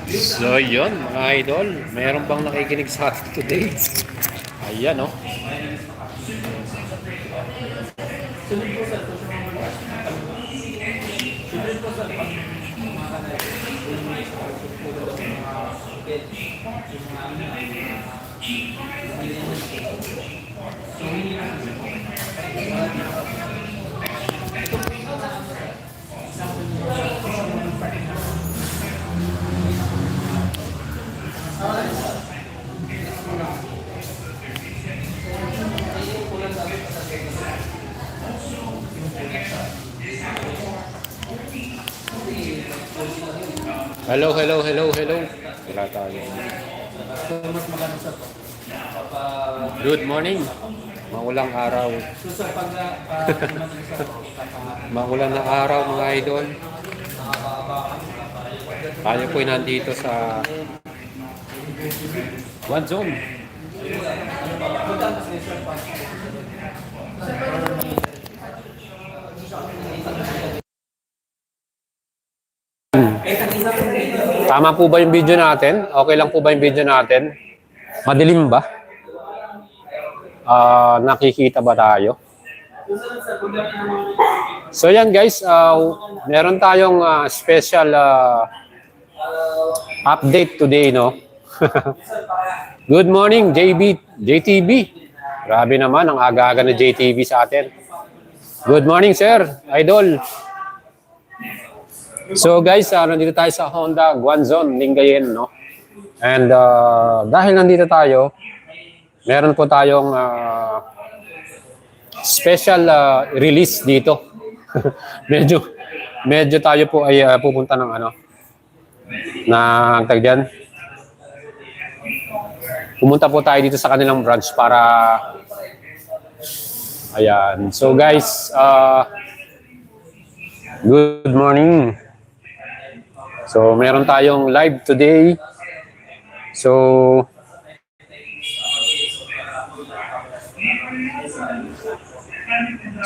So yun mga idol, mayroon bang nakikinig sa atin today? Ayan oh. Hello, hello, hello, hello. Wala tayo. Good morning. Maulang araw. Maulang na araw mga idol. Tayo po'y nandito sa One Zone. Tama po ba yung video natin? Okay lang po ba yung video natin? Madilim ba? Nakikita ba tayo? So yan guys, meron tayong special update today, no? Good morning, JTB. Grabe naman, ang aga-aga na JTB sa atin. Good morning, sir. Idol. So guys, nandito tayo sa Honda Guanzon, Lingayen, no? And dahil nandito tayo, meron po tayong special release dito. medyo tayo po ay pupunta ng ng tag diyan. Pumunta po tayo dito sa kanilang branch para ayan. So guys, good morning. So, meron tayong live today. So,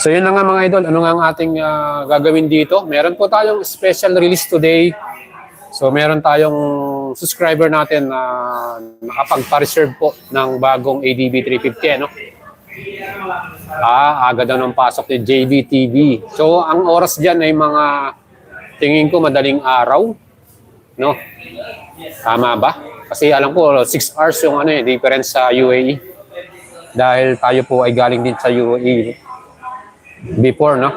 yun na nga mga idol. Ano nga ang ating gagawin dito? Meron po tayong special release today. So, meron tayong subscriber natin na nakapagpa-reserve po ng bagong ADB 350. Ano? Aga daw ng pasok ni JVTV. So, ang oras dyan ay mga tingin ko madaling araw. No? Tama ba? Kasi alam ko 6 hours yung difference sa UAE. Dahil tayo po ay galing din sa UAE before, no?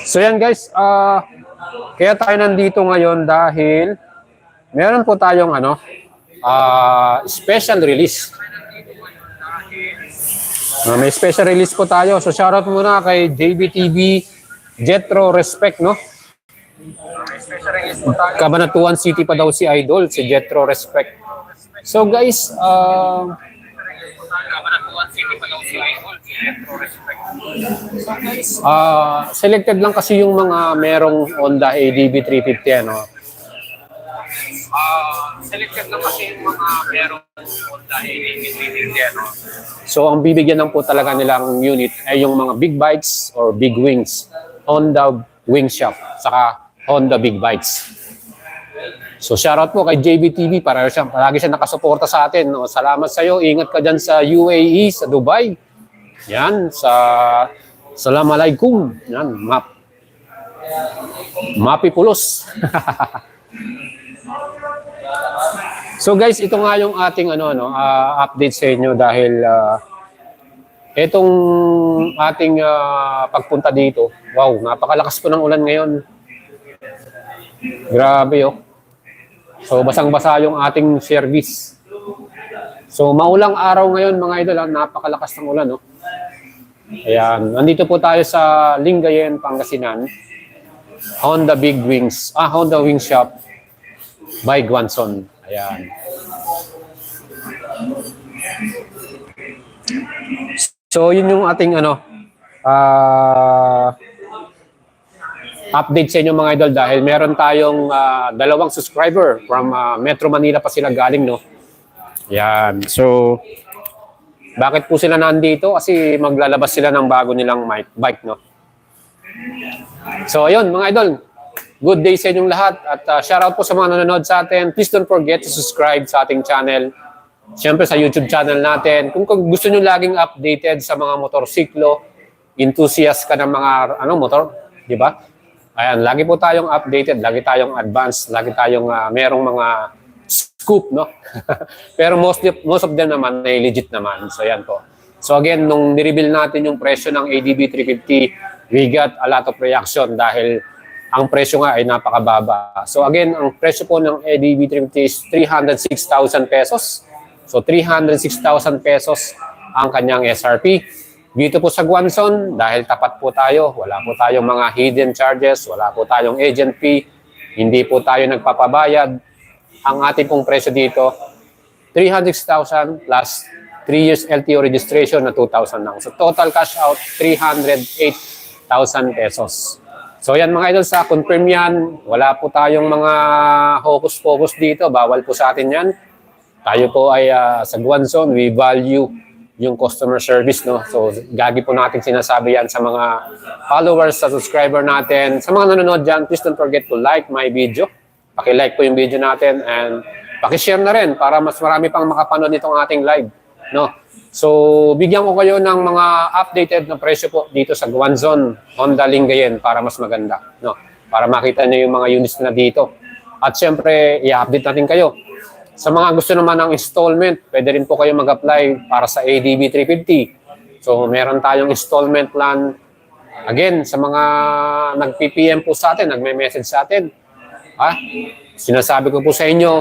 So yan guys, kaya tayo nandito ngayon dahil meron po tayong special release. May special release po tayo. So shoutout muna kay JBTV Jetro Respect, no? Cabanatuan City pa daw si Idol, si Jetro Respect. So guys, selected lang kasi yung mga merong Honda ADB 350, ano? Selected lang kasi yung mga merong Honda ADB 350, ano? So ang bibigyan lang po talaga nilang unit ay yung mga big bikes or big wings. Honda Wing Shop, saka Honda Big Bikes. So shoutout po kay JBTV para palagi siya nakasuporta sa atin. No? Salamat sa iyo. Ingat ka dyan sa UAE, sa Dubai. Yan, sa Assalamualaikum. Yan, Mapipulos. So guys, ito nga yung ating update sa inyo dahil itong ating pagpunta dito. Wow, napakalakas po ng ulan ngayon. Grabe oh. So basang-basa yung ating service. So maulang araw ngayon mga idol, napakalakas ng ulan, no? Ayan, nandito po tayo sa Lingayen, Pangasinan. Honda Honda Wing Shop by Guanzon. Ayan. So yun yung ating update sa inyo mga idol dahil meron tayong dalawang subscriber from Metro Manila pa sila galing, no? Yan. So, bakit po sila nandito? Kasi maglalabas sila ng bago nilang bike, no? So, ayun mga idol. good day sa inyong lahat. At shoutout po sa mga nanonood sa atin. Please don't forget to subscribe sa ating channel. Siyempre sa YouTube channel natin. Kung gusto nyo laging updated sa mga motorsiklo, enthusiast ka ng mga motor, di ba? Ayan, lagi po tayong updated, lagi tayong advanced, lagi tayong merong mga scoop, no? Pero most of them naman ay legit naman. So yan po. So again, nung nireveal natin yung presyo ng ADB 350, we got a lot of reaction dahil ang presyo nga ay napakababa. So again, ang presyo po ng ADB 350 is 306,000 pesos. So 306,000 pesos ang kanyang SRP. Dito po sa Guanzon, dahil tapat po tayo, wala po tayong mga hidden charges, wala po tayong agent fee, hindi po tayo nagpapabayad. Ang ating pong presyo dito, 306,000 plus 3 years LTO registration na 2,000 lang. So total cash out, 308,000 pesos. So yan mga idol, sa confirm yan, wala po tayong mga hocus-pocus dito, bawal po sa atin yan. Tayo po ay sa Guanzon, we value yung customer service, no? So gagi po natin sinasabi yan sa mga followers, sa subscriber natin. Sa mga nanonood dyan, please don't forget to like my video. Paki-like po yung video natin and paki-share na rin para mas marami pang makapanood nitong ating live, no? So bigyan ko kayo ng mga updated na presyo po dito sa Guanzon, Honda Lingayen para mas maganda, no? Para makita niyo yung mga units na dito. At syempre, i-update natin kayo. Sa mga gusto naman ng installment, pwede rin po kayo mag-apply para sa ADB 350. So meron tayong installment plan. Again, sa mga nag-PPM po sa atin, nagme-message sa atin, sinasabi ko po sa inyo,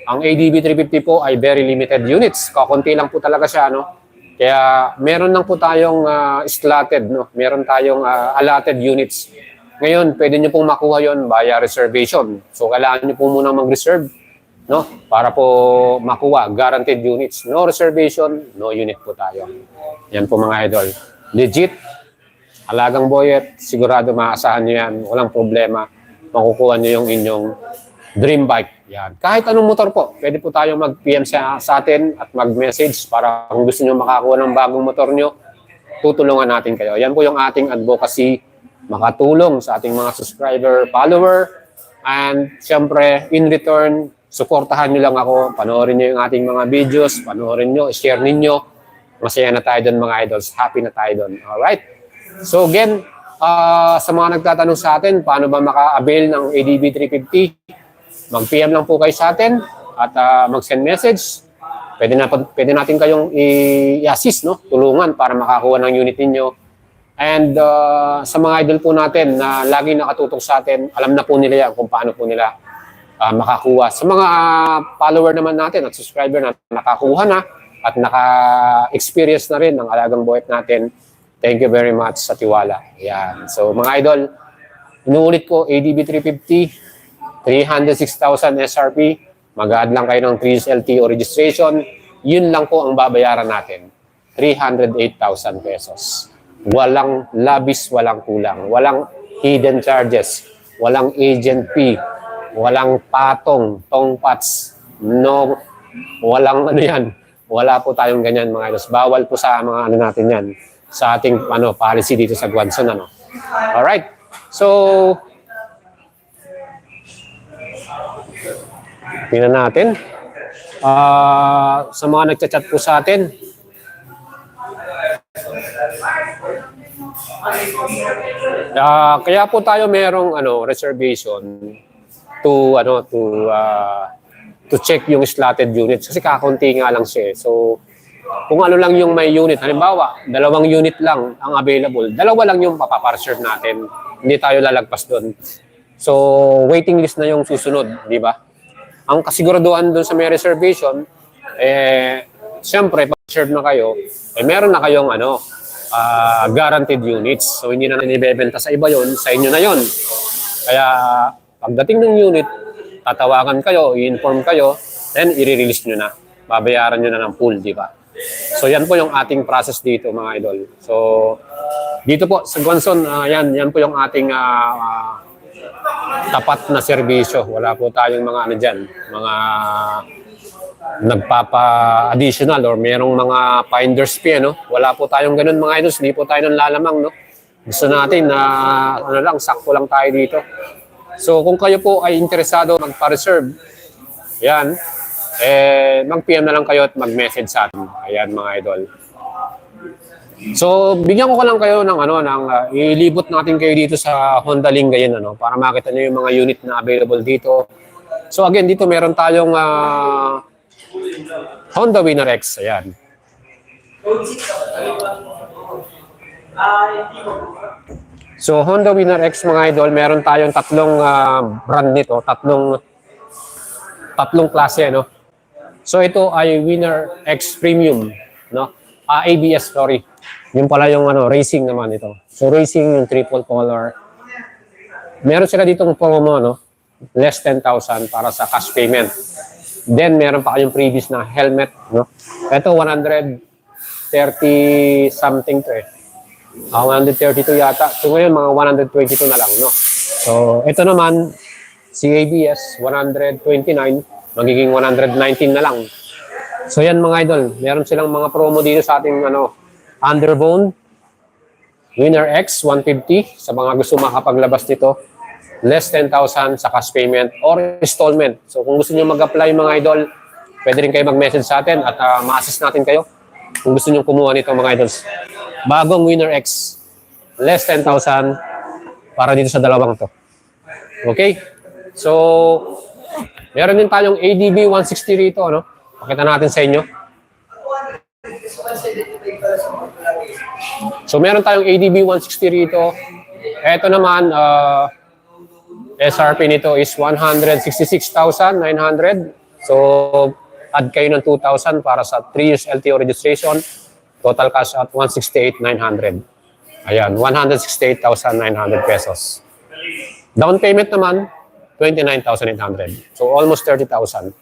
ang ADB 350 po ay very limited units. Kakunti lang po talaga siya, no? Kaya meron lang po tayong slotted, no? Meron tayong allotted units. Ngayon, pwede nyo pong makuha yon via reservation. So kailangan nyo po munang mag-reserve, no? Para po makuha guaranteed units. No reservation, no unit po tayo. Yan po mga idol. Legit, alagang boyet, sigurado maasahan nyo yan. Walang problema. Makukuha nyo yung inyong dream bike. Yan. Kahit anong motor po, pwede po tayo mag-PM sa atin at mag-message para kung gusto nyo makakuha ng bagong motor nyo, tutulungan natin kayo. Yan po yung ating advocacy, makatulong sa ating mga subscriber, follower, and siyempre, in return, suportahan nyo lang ako, panoorin nyo yung ating mga videos, panoorin nyo, share ninyo. Masaya na tayo doon mga idols, happy na tayo doon. Alright? So again, sa mga nagtatanong sa atin, paano ba maka-avail ng ADB 350? Mag-PM lang po kayo sa atin at mag-send message. Pwede natin kayong i-assist, no? Tulungan para makakuha ng unit ninyo. And sa mga idol po natin na laging nakatutok sa atin, alam na po nila yan kung paano po nila makakuha. Sa mga follower naman natin at subscriber na nakakuha na at naka-experience na rin ng alagang boyet natin, thank you very much sa tiwala. Yan. So mga idol, inuulit ko, ADB 350, 306,000 SRP, mag-add lang kayo ng 3 LTO registration, yun lang po ang babayaran natin, 308,000 pesos. Walang labis, walang kulang, walang hidden charges, walang agent fee, walang patong, tongpats, no, walang yan. Wala po tayong ganyan mga idols. Bawal po sa mga natin yan, sa ating policy dito sa Guanzon. Alright, so tingnan natin. Sa mga nagchat-chat po sa atin, kaya po tayo merong reservation to check yung slotted units kasi kakaunti nga lang siya. So kung ano lang yung may unit, halimbawa 2 unit lang ang available, 2 lang yung papaparserve natin, hindi tayo lalagpas doon. So waiting list na yung susunod, di ba? Ang kasiguraduhan doon sa may reservation, siyempre, pag-serve na kayo, meron na kayong guaranteed units. So, hindi na ibebenta sa iba yon, sa inyo na yon. Kaya, pagdating ng unit, tatawagan kayo, i-inform kayo, then i-release nyo na. Babayaran nyo na ng full, di ba? So, yan po yung ating process dito, mga idol. So, dito po, sa Guanzon, yan po yung ating tapat na serbisyo. Wala po tayong mga dyan, mga nagpapa-additional or merong mga finder's fee, no? Wala po tayong ganun mga idols, hindi po tayo nang lalamang, no? Gusto natin na, sakto lang tayo dito. So kung kayo po ay interesado magpa-reserve, yan, mag-PM na lang kayo at mag-message sa atin. Ayan mga idol. So bigyan ko lang kayo ng ilibot natin kayo dito sa Honda Lingayen para makita niyo yung mga unit na available dito. So again, dito meron tayong Honda Winner X. Ayan. So Honda Winner X mga idol, meron tayong tatlong brand nito, tatlong klase, no. So ito ay Winner X Premium, no. ABS, sorry. Yung pala yung racing naman ito. So racing yung triple color. Meron sila ditong promo, no. Less 10,000 para sa cash payment. Then meron pa kayong previous na helmet, no. Ito 130 something to 132 yata. So ngayon mga 122 na lang, no. So ito naman si ABS 129, magiging 119 na lang. So yan mga idol, meron silang mga promo dito sa ating Underbone Winner X 150 sa mga gusto makapaglabas nito. Less 10,000 sa cash payment or installment. So kung gusto niyo mag-apply mga idol, pwede rin kayo mag-message sa atin at ma-assist natin kayo kung gusto niyo kumuha nito mga idols. Bagong Winner X, less 10,000 para dito sa dalawang to. Okay? So, meron din tayong ADB 160 rito, no? Pakita natin sa inyo. So, meron tayong ADB 160 rito. Ito naman, SRP nito is 166,900. So, add kayo ng 2,000 para sa 3 years LTO registration. Total cash at 168,900. Ayan, 168,900 pesos. Down payment naman, 29,800. So, almost 30,000.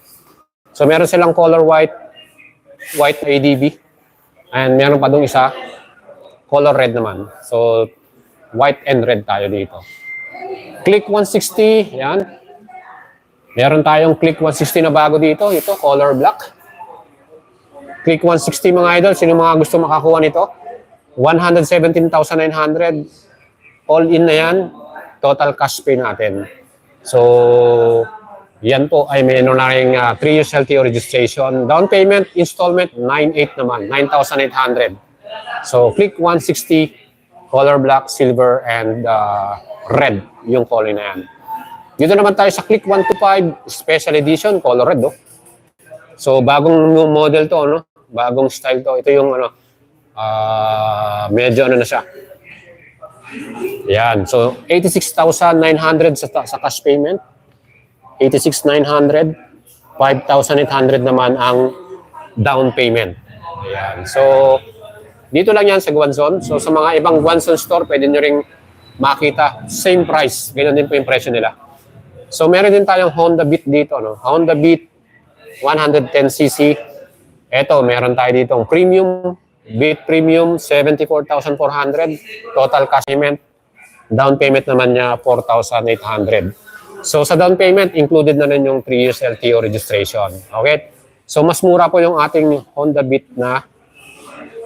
So, meron silang color white ADB. And meron pa dong isa, color red naman. So, white and red tayo dito. Click 160, yan. Meron tayong Click 160 na bago dito. Ito, color black. Click 160 mga idol. Sino mga gusto makakuha nito? 117,900. All in na yan. Total cash pay natin. So, yan po ay meron na rin 3 years LTO registration. Down payment, installment, 9,800 naman. 9,800. So, Click 160, color black, silver, and red yung color na yan. Dito naman tayo sa Click 125 Special Edition, color red. So, bagong model to, no? Bagong style to. Ito yung medyo na siya. Yan. So, 86,900 sa cash payment. 86,900. 5,800 naman ang down payment. Ayan. So, dito lang yan sa Guanzon. So, sa mga ibang Guanzon store, pwede nyo ring makita. Same price. Ganyan din po yung presyo nila. So, meron din tayong Honda Beat dito. No? Honda Beat 110cc. Ito, meron tayo ditong premium. Beat Premium, 74,400. Total cash payment. Down payment naman niya, 4,800. So, sa down payment, included na rin yung 3 years LTO registration. Okay? So, mas mura po yung ating Honda Beat na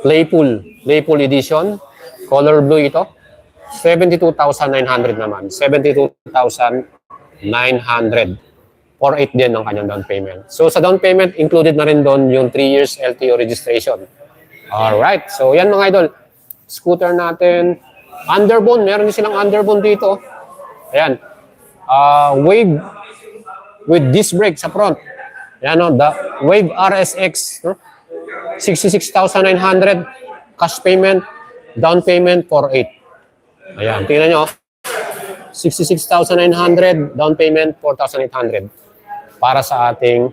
Playful Edition. Color blue ito. 72,900 naman. 72,900. 4,800 din ang kanyang down payment. So, sa down payment, included na rin doon yung 3 years LTO registration. Alright. So, yan mga idol. Scooter natin. Underbone. Meron din silang underbone dito. Ayan. Wave with disc brake sa front. Ayan o. The Wave RSX. 66,900. Cash payment. Down payment, 4,800. Ayan. Tingnan nyo. 66,900. Down payment, 4,800. Para sa ating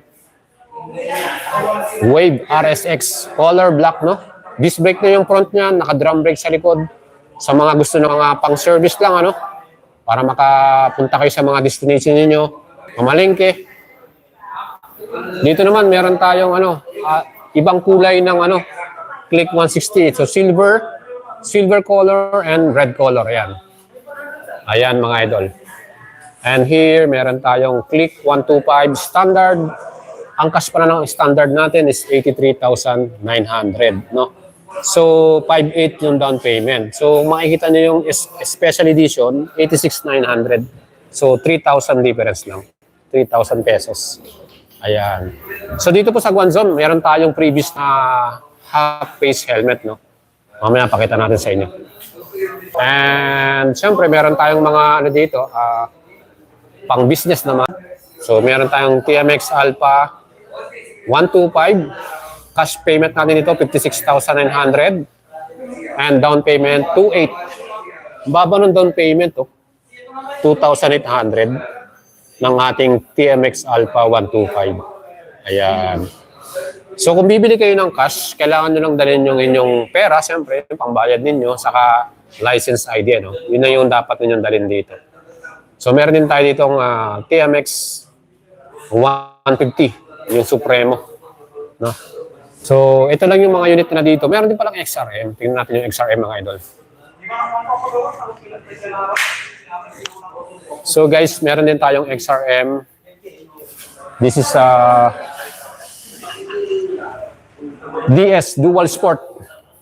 Wave RSX. Color black, no? Disc brake na yung front niya. Naka-drum brake sa likod. Sa mga gusto ng mga pang-service lang, ano? Para makapunta kayo sa mga destination niyo, mamalengke. Dito naman, meron tayong ibang kulay ng Click 160. So, silver color, and red color. Ayan. Ayan, mga idol. And here, meron tayong Click 125 standard. Ang cash pa na ng standard natin is 83,900, no? So, 5,800 yung down payment. So, makikita nyo yung special edition, 86,900. So, 3,000 difference lang. 3,000 pesos. Ayan. So, dito po sa Guanzon, meron tayong previous na half-face helmet, no? Mamaya pakita natin sa inyo. And, syempre, meron tayong mga ano dito, pang-business naman. So, meron tayong TMX Alpha 125. Cash payment natin ito, 56,900. And down payment, 2,800. Baba ng down payment, 2,800 ng ating TMX Alpha 125. Ayan. So, kung bibili kayo ng cash, kailangan nyo lang dalhin yung inyong pera, siyempre, pangbayad ninyo, saka license ID, no? Yun na yung dapat ninyong dalhin dito. So, meron din tayo ditong TMX 150, yung Supremo, no? So, ito lang yung mga unit na dito. Meron din palang XRM. Tingnan natin yung XRM, mga idol. So, guys, meron din tayong XRM. This is DS, Dual Sport.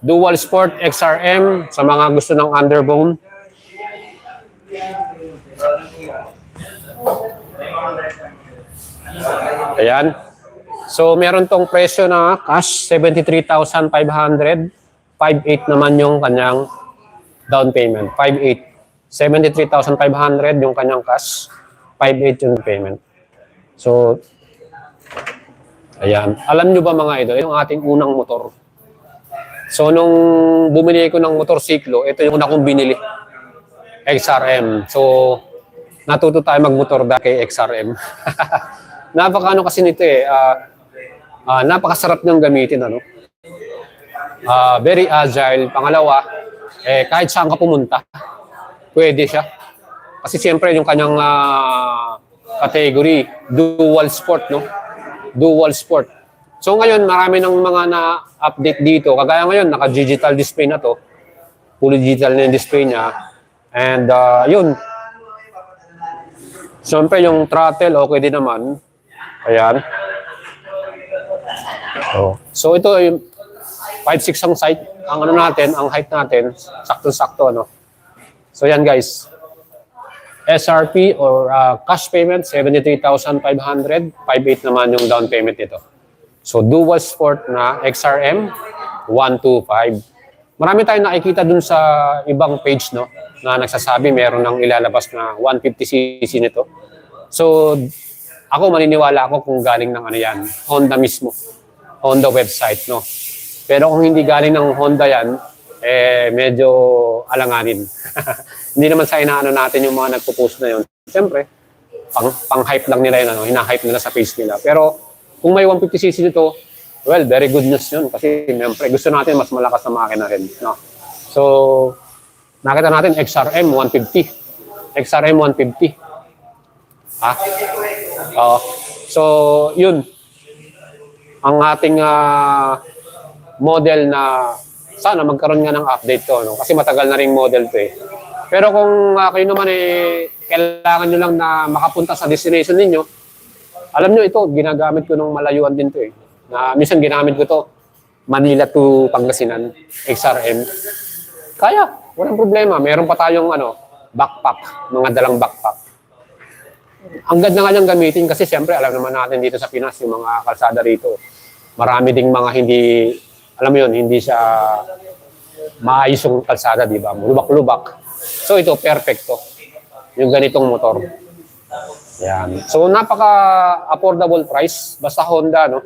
Dual Sport XRM sa mga gusto ng underbone. Ayan. So, meron tong presyo na cash, 73,500. 5,800 naman yung kanyang down payment. 5,800. 73,500 yung kanyang cash. 5,800 yung payment. So, ayan. Alam nyo ba mga idol, yung ating unang motor. So, nung bumili ko ng motorsiklo, ito yung una kong binili. XRM. So, natuto tayo magmotor dahil kay XRM. Napaka ano kasi nito napakasarap niyang gamitin, ano? Very agile. Pangalawa, kahit saan ka pumunta, pwede siya. Kasi siyempre yung kanyang category, dual sport, no? Dual sport. So ngayon, marami ng mga na-update dito. Kagaya ngayon, naka-digital display na to. Fully digital na yung display niya. And yun. Siyempre yung throttle, okay din naman. Ayan. So ito yung 5'6" ang height, ang ano natin, ang height natin, sakto-sakto, ano. So yan guys. SRP or cash payment 73,500, 5,800 naman yung down payment nito. So dual sport na XRM 125. Marami tayong nakikita dun sa ibang page, no, na nagsasabi meron nang ilalabas na 150cc nito. So ako maniniwala ako kung galing ng ano yan, Honda mismo. Honda website, no. Pero kung hindi galing ng Honda yan, medyo alanganin. Hindi naman sa inaano natin yung mga nagpo-post na yun. Siyempre, pang-hype lang nila yun, ano, hina-hype nila sa page nila. Pero kung may 150cc nito, well, very good news yun. Kasi siyempre, gusto natin mas malakas na makina rin. No? So, nakita natin XRM 150. XRM 150. So, yun. Ang ating model na sana magkaroon nga ng update to, no? Kasi matagal na ring model to Pero kung kayo naman kailangan nyo lang na makapunta sa destination ninyo, alam nyo ito, ginagamit ko nung malayuan din to Na minsan ginamit ko to Manila to Pangasinan, XRM. Kaya, walang problema. Meron pa tayong backpack, mga dalang backpack. Ang ganda nga niyang gamitin kasi siyempre alam naman natin dito sa Pinas yung mga kalsada rito. Marami ding mga hindi, alam mo yun, hindi siya maayos yung kalsada, di ba? Lubak-lubak. So ito, perfecto. Yung ganitong motor. Yan. So napaka-affordable price, basta Honda, no?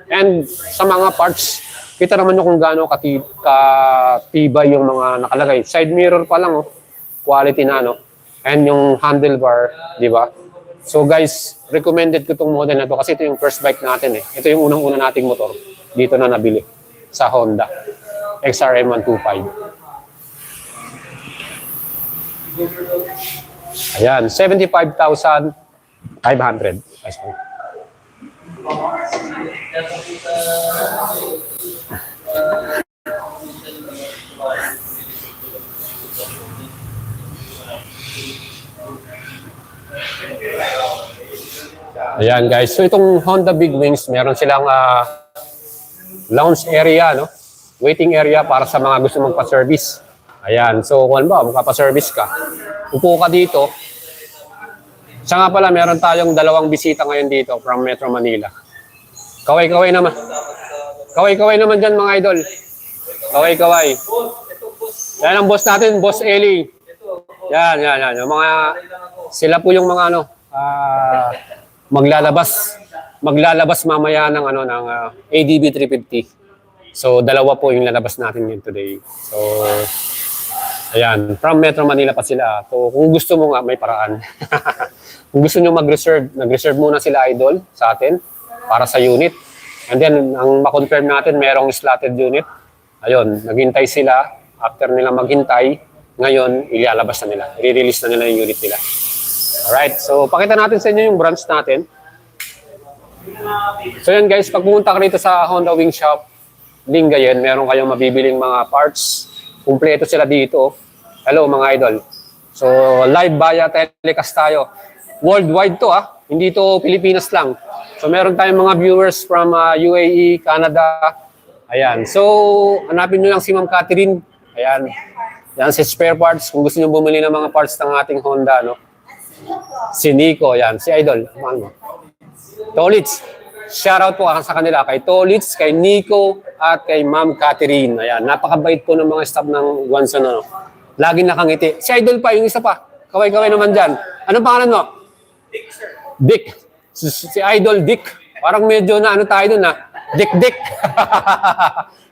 And sa mga parts, kita naman nyo kung gaano katibay yung mga nakalagay. Side mirror pa lang, quality na, no? And yung handlebar, di ba? So guys, recommended ko itong model na to kasi ito yung first bike natin Ito yung unang-una nating motor. Dito na nabili sa Honda. XRM 125. Ayan, 75,500. Ayan guys, so itong Honda Big Wings, meron silang lounge area, no? Waiting area para sa mga gusto magpa-service. Ayan, so kung ba, magpa-service ka, upo ka dito, Siya nga pala, meron tayong dalawang bisita ngayon dito from Metro Manila. Kaway-kaway naman. Kaway-kaway naman dyan mga idol. Kaway-kaway. Yan ang boss natin, Boss Eli. Yan. Yung mga, sila po yung mga maglalabas mamaya ng ADB 350. So dalawa po yung lalabas natin ngayon today. So ayan, from Metro Manila pa sila. So kung gusto mo nga, may paraan. Kung gusto nyo nag-reserve muna sila idol sa atin para sa unit. And then, ang ma-confirm natin, merong slotted unit. Ayun, naghintay sila. After nila maghintay, ngayon, ilalabas na nila. I-release na nila yung unit nila. Alright, so pakita natin sa inyo yung branch natin. So yan guys, pag pumunta ka rito sa Honda Wing Shop, Lingayen, meron kayong mabibiling mga parts. Kumpleto sila dito. Hello mga idol. So live via telecast tayo. Worldwide to hindi to Pilipinas lang. So meron tayong mga viewers from UAE, Canada. Ayan. So hanapin nyo lang si Ma'am Catherine. Ayan. Yan si spare parts. Kung gusto nyo bumili ng mga parts ng ating Honda, no? Si Nico, yan. Si Idol. Tolits. Shoutout po sa kanila. Kay Tolits, kay Nico, at kay Ma'am Catherine. Ayan. Napakabait po ng mga staff ng Guanzon, no? Laging nakangiti. Si Idol pa, yung isa pa. Kaway-kaway naman dyan. Anong pangalan mo? Dick, sir. Dick. Si Idol Dick. Parang medyo na tayo dun Dick.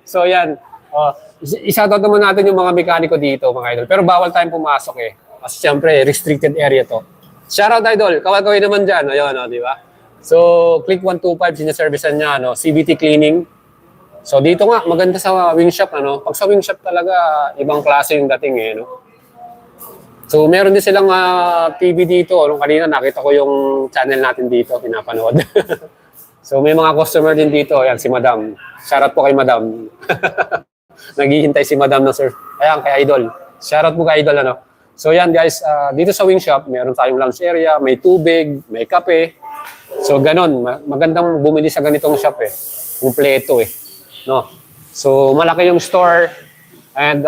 So yan. Isa-shoutout naman natin yung mga mekaniko dito, mga idol. Pero bawal tayong pumasok Kasi siyempre, restricted area to. Shoutout idol. Kaway-kaway naman dyan. Ayun, di ba? So, Click 125, sinaservicean niya, CVT cleaning. So, dito nga, maganda sa wing shop, Pag sa wing shop talaga, ibang klase yung dating, So, meron din silang TV dito. Nung kanina, nakita ko yung channel natin dito, pinapanood. So, may mga customer din dito. Ayan, si Madam. Shoutout po kay Madam. Naghihintay si Madam na sir. Ayan, kay Idol. Shoutout po kay Idol, So, yan guys, dito sa wing shop, meron tayong lounge area, may tubig, may kape. So, ganon. Magandang bumili sa ganitong shop, Kumpleto, No? So, malaki yung store and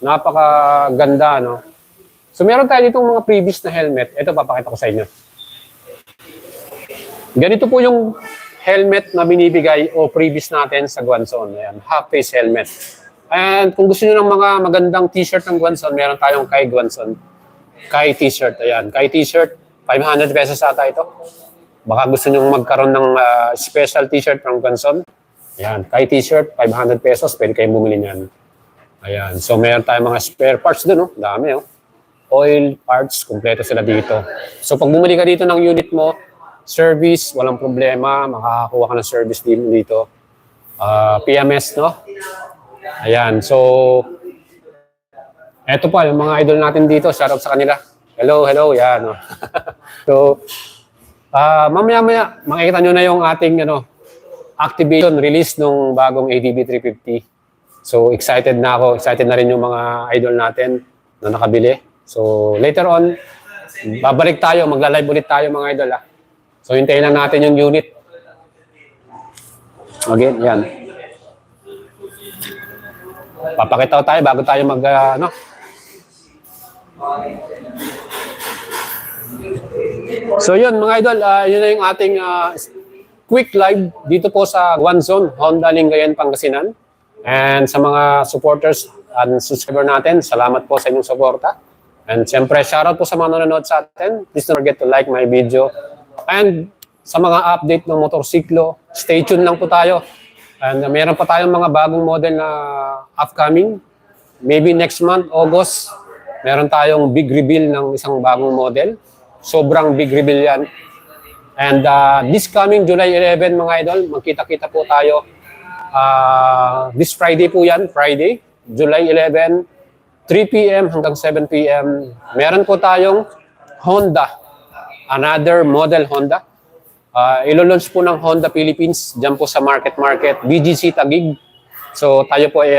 napakaganda, So, meron tayo ditong mga previous na helmet. Ito, papakita ko sa inyo. Ganito po yung helmet na binibigay o previous natin sa Guanzon. Ayan, half-face helmet. And kung gusto niyo ng mga magandang t-shirt ng Guanzon, meron tayong Kai Guanzon. Kai t-shirt. Ayan, Kai t-shirt. 500 pesos ata ito. Baka gusto niyo magkaroon ng special t-shirt from Guanzon. Ayan, Kai t-shirt, 500 pesos. Pwede kayong bumili niyan. Ayan, so meron tayong mga spare parts dun, Dami, Oil, parts, kumpleto sila dito. So pag bumili ka dito ng unit mo, service, walang problema. Makakakuha ka ng service din dito. PMS, Ayan, so eto pa, yung mga idol natin dito. Shoutout sa kanila. Hello, yan. So, mamaya-maya, makikita nyo na yung ating activation release ng bagong ADB 350. So, excited na ako. Excited na rin yung mga idol natin na nakabili. So, later on, babalik tayo. Magla-live ulit tayo mga idol. So, hintayin lang natin yung unit. Okay, yan. Papakita tayo bago tayo So, yun mga idol. Yun na yung ating quick live dito po sa Guanzon, Honda Lingayen, Pangasinan. And sa mga supporters and subscriber natin, salamat po sa inyong suporta. And siyempre, shoutout po sa mga nanonood sa atin. Please don't forget to like my video. And sa mga update ng motorsiklo, stay tuned lang po tayo. And meron pa tayong mga bagong model na upcoming. Maybe next month, August, meron tayong big reveal ng isang bagong model. Sobrang big reveal yan. And this coming July 11, mga idol, magkita-kita po tayo. This Friday po yan, Friday, July 11, 3 p.m. hanggang 7 p.m. Meron po tayong Honda, another model Honda. Ilo-launch po ng Honda Philippines, dyan po sa Market, BGC Taguig. So tayo po ay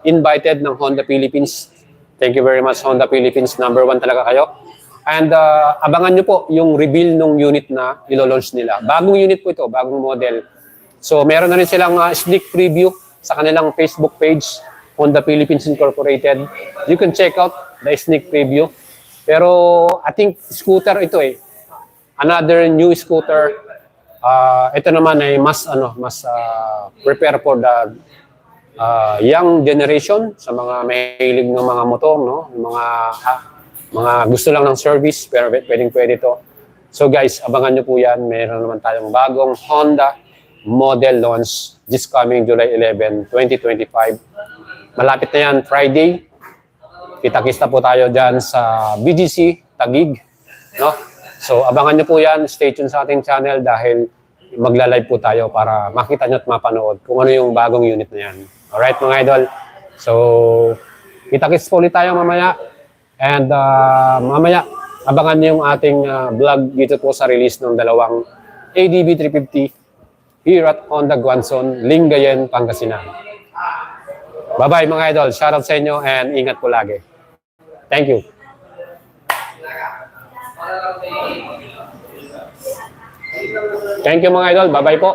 invited ng Honda Philippines. Thank you very much, Honda Philippines. Number 1 talaga kayo. And abangan nyo po yung reveal ng unit na ilo-launch nila. Bagong unit po ito, bagong model. So meron na rin silang sneak preview sa kanilang Facebook page, Honda Philippines Incorporated. You can check out the sneak preview. Pero I think scooter ito eh. Another new scooter. Ito naman ay mas prepare for the young generation sa mga mahilig ng mga motor, no? Mga gusto lang ng service, pero pwede to. So guys, abangan nyo po yan. Meron naman tayong bagong Honda model launch this coming July 11, 2025. Malapit na yan, Friday. Kita-kista po tayo dyan sa BGC, Taguig. No? So abangan nyo po yan. Stay tuned sa ating channel dahil magla-live po tayo para makita nyo at mapanood kung ano yung bagong unit na yan. Alright mga idol. So, kita-kits po ulit tayo mamaya. And mamaya, abangan nyo yung ating vlog dito po sa release ng dalawang ADB 350 here at Honda Guanzon, Lingayen, Pangasinan. Bye-bye mga idol. Shoutout sa inyo and ingat po lagi. Thank you. Thank you mga idol. Bye-bye po.